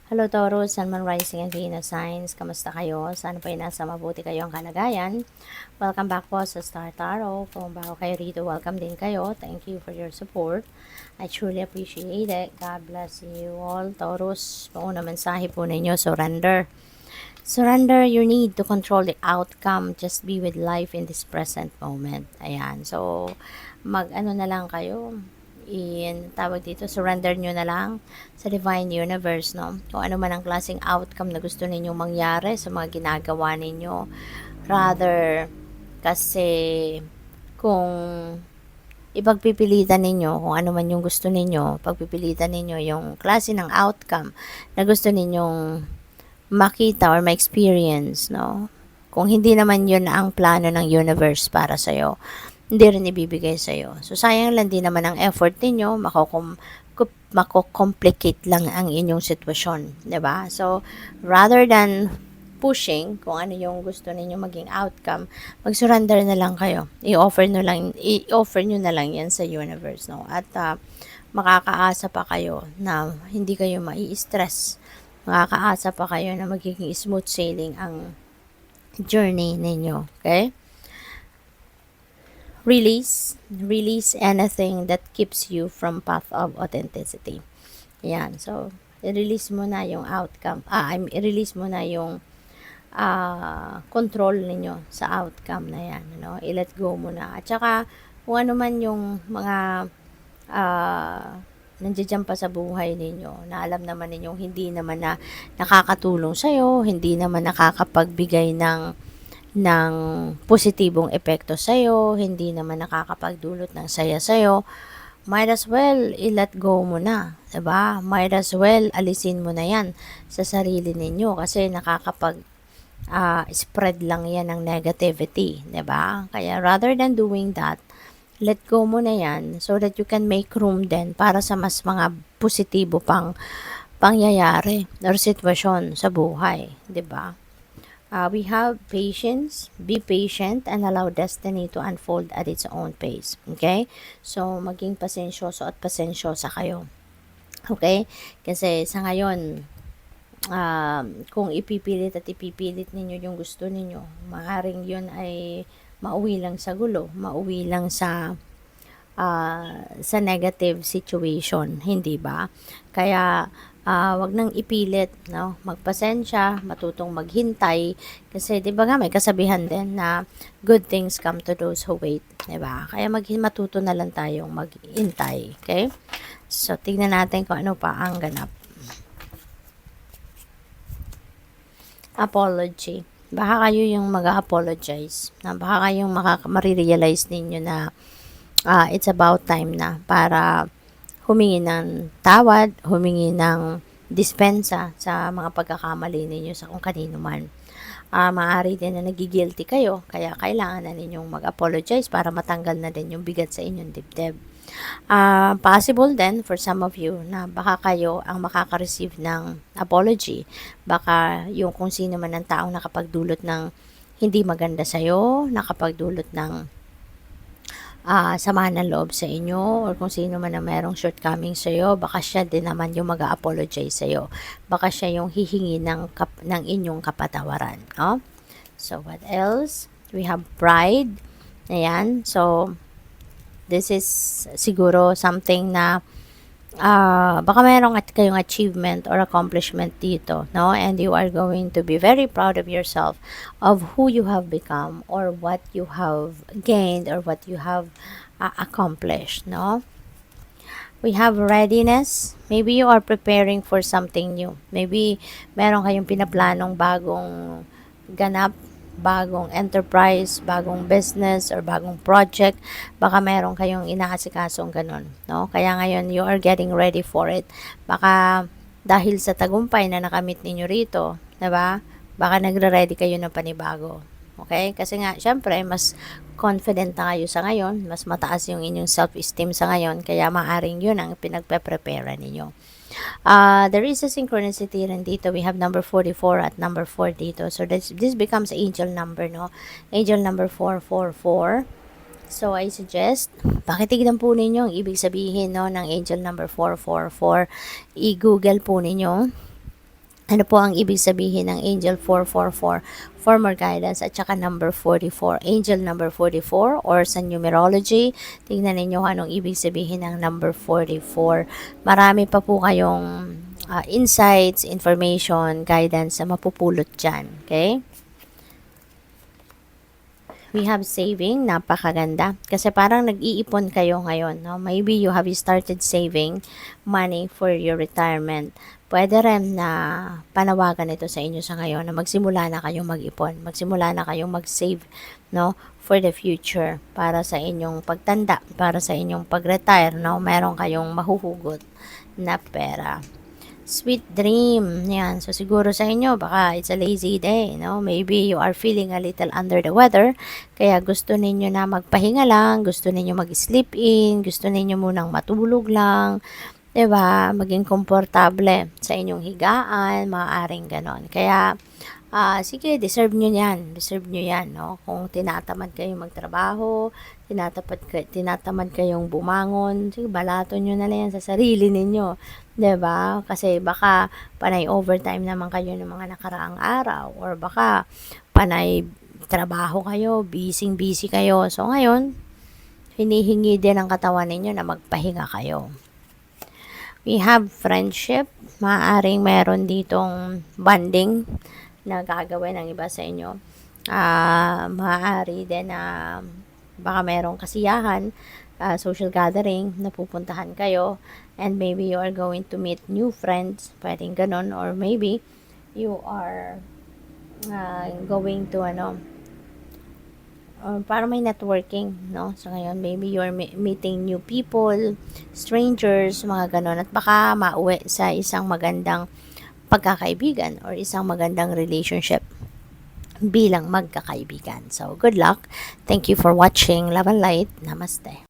Hello Taurus, Sun, Moon, Rising and Venus signs. Kamusta kayo? Sana po ay nasa mabuti kayong kalagayan. Welcome back po sa Star Tarot. Kung bago kayo rito, welcome din kayo. Thank you for your support. I truly appreciate it. God bless you all. Taurus, pauna mensahe po ninyo, surrender. Surrender your need to control the outcome. Just be with life in this present moment. Ayan. So, mag-ano na lang kayo. Tawag dito, surrender nyo na lang sa divine universe, no? Kung ano man ang klaseng outcome na gusto ninyong mangyari sa mga ginagawa ninyo. Rather, kasi kung ipagpipilitan ninyo kung ano man yung gusto ninyo, pagpipilitan ninyo yung klase ng outcome na gusto ninyong makita or ma-experience, no? Kung hindi naman yun ang plano ng universe para sa'yo, hindi rin ibibigay sa'yo. So, sayang lang din naman ang effort ninyo, mako-complicate lang ang inyong sitwasyon, 'di ba? So, rather than pushing kung ano yung gusto ninyo maging outcome, mag-surrender na lang kayo. I-offer nyo na lang yan sa universe, no? At makakaasa pa kayo na hindi kayo mai-stress. Makakaasa pa kayo na magiging smooth sailing ang journey ninyo, okay? Release anything that keeps you from path of authenticity. Yan. So, i-release mo na yung outcome. I-release mo na yung control ninyo sa outcome na yan. Ano? I-let go mo na. At saka, kung ano man yung mga nandiyan pa sa buhay ninyo, na alam naman ninyong hindi naman na nakakatulong sa'yo, hindi naman nakakapagbigay ng positibong epekto sa'yo, hindi naman nakakapagdulot ng saya sa'yo, might as well i-let go mo na, 'di ba? Might as well alisin mo na 'yan sa sarili ninyo kasi spread lang 'yan ng negativity, 'di ba? Kaya rather than doing that, let go mo na 'yan so that you can make room din para sa mas mga positibo pang pangyayari or sitwasyon sa buhay, 'di ba? We have patience, be patient, and allow destiny to unfold at its own pace. Okay? So, maging pasensyoso at pasensyosa kayo. Okay? Kasi sa ngayon, kung ipipilit ninyo yung gusto ninyo, maaring yun ay mauwi lang sa gulo, mauwi lang sa negative situation, hindi ba? Kaya, wag nang ipilit, no? Magpasensya, matutong maghintay, kasi 'di ba nga may kasabihan din na good things come to those who wait, 'di ba? Kaya matuto na lang tayong maghintay, okay? So, tingnan natin kung ano pa ang ganap. Apology. Baka kayo yung mag-apologize. Baka kayong marirealize ninyo na it's about time na para humingi ng tawad, humingi ng dispensa sa mga pagkakamali ninyo sa kung kanino man. Maaari din na nagigilty kayo, kaya kailangan na ninyong mag-apologize para matanggal na din yung bigat sa inyong dibdib. Possible then for some of you na baka kayo ang makaka-receive ng apology. Baka yung kung sino man ang taong nakapagdulot ng hindi maganda sa'yo, nakapagdulot ng sama ng loob sa inyo, or kung sino man na mayroong shortcoming sa iyo, baka siya din naman yung mag-apologize sa iyo. Baka siya yung hihingi ng inyong kapatawaran, no? So, what else? We have pride. Ayan. So, this is siguro something na baka mayroong kayong achievement or accomplishment dito, no? And you are going to be very proud of yourself, of who you have become, or what you have gained, or what you have accomplished, no? We have readiness. Maybe you are preparing for something new. Maybe meron kayong pinaplanong bagong ganap, bagong enterprise, bagong business, or bagong project. Baka meron kayong inaasikasong ganun, no? Kaya ngayon, you are getting ready for it. Baka dahil sa tagumpay na nakamit ninyo rito, diba? Baka nagre-ready kayo ng panibago. Okay? Kasi nga, syempre, mas confident na kayo sa ngayon, mas mataas yung inyong self-esteem sa ngayon, kaya maaring yun ang pinagpe-prepare ninyo. There is a synchronicity rin dito. We have number 44 at number 4 dito. So, this becomes angel number, no? Angel number 444. So, I suggest, pakitignan po ninyo ang ibig sabihin, no, ng angel number 444. I-google po ninyo. Ano po ang ibig sabihin ng Angel 444 for more guidance, at saka number 44, Angel number 44, or sa numerology, tingnan ninyo anong ibig sabihin ng number 44. Marami pa po kayong insights, information, guidance na mapupulot dyan. Okay? We have saving, napakaganda. Kasi parang nag-iipon kayo ngayon, no? Maybe you have started saving money for your retirement. Pwede rin na panawagan ito sa inyo sa ngayon na magsimula na kayong mag-ipon, magsimula na kayong mag-save, no? For the future, para sa inyong pagtanda, para sa inyong pag-retire, no? Meron kayong mahuhugot na pera. Sweet dream. Yan. So, siguro sa inyo, baka it's a lazy day, no? Maybe you are feeling a little under the weather. Kaya gusto ninyo na magpahinga lang, gusto ninyo mag-sleep in, gusto ninyo munang matulog lang, 'di ba? Maging komportable sa inyong higaan, maaaring ganon. Kaya, sige, deserve nyo yan. Deserve nyo yan, no? Kung tinatamad kayong magtrabaho, tinatamad kayong bumangon, sige, balaton nyo na lang yan sa sarili ninyo. 'Di ba? Kasi baka panay overtime naman kayo ng mga nakaraang araw, or baka panay trabaho kayo, busy kayo. So, ngayon, hinihingi din ang katawan ninyo na magpahinga kayo. We have friendship. Maaaring meron ditong bonding na gagawin ng iba sa inyo. Maaari din na baka merong kasiyahan, social gathering na pupuntahan kayo, and maybe you are going to meet new friends, pwedeng ganon, or maybe you are going to para may networking, no? So, ngayon, maybe you're meeting new people, strangers, mga ganon, at baka mauwi sa isang magandang pagkakaibigan or isang magandang relationship bilang magkakaibigan. So, good luck. Thank you for watching. Love and light. Namaste.